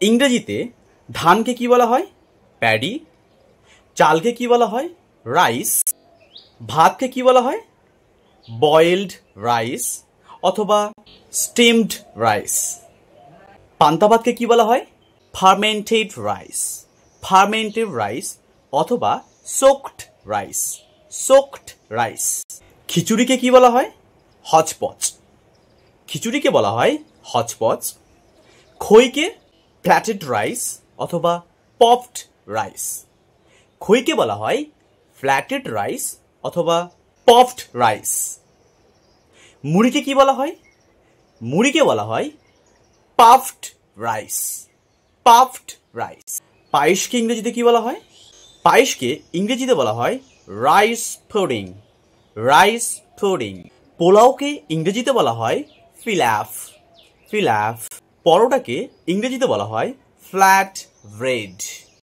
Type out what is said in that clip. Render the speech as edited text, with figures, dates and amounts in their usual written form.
ইংরেজিতে ধানকে কি বলা হয়? প্যাডি। চালকে কি বলা হয়? রাইস। ভাতকে কি বলা হয়? বয়েলড রাইস অথবা স্টিমড রাইস। পান্তা ভাতকে কি বলা হয়? Fermented rice. ফার্মেন্টেড রাইস অথবা সোকড রাইস। Soaked rice. খিচুড়িকে কি বলা হয়? হচপচ। খিচুড়িকে বলা হয় হচপচ। খইকে ফ্ল্যাটেড রাইস অথবা পপড রাইস। খইকে বলা হয় ফ্ল্যাটেড রাইস অথবা পপড রাইস। মুড়িকে কি বলা হয়? মুড়িকে বলা হয় পাফড রাইস। Puffed rice. পায়েসকে ইংরেজিতে কি বলা হয়? পায়েসকে ইংরেজিতে বলা হয় রাইস পুডিং। Rice pudding. পোলাওকে ইংরেজিতে বলা হয় পিলাফ। পিলাফ। পরোটাকে ইংরেজিতে বলা হয় ফ্ল্যাট ব্রেড।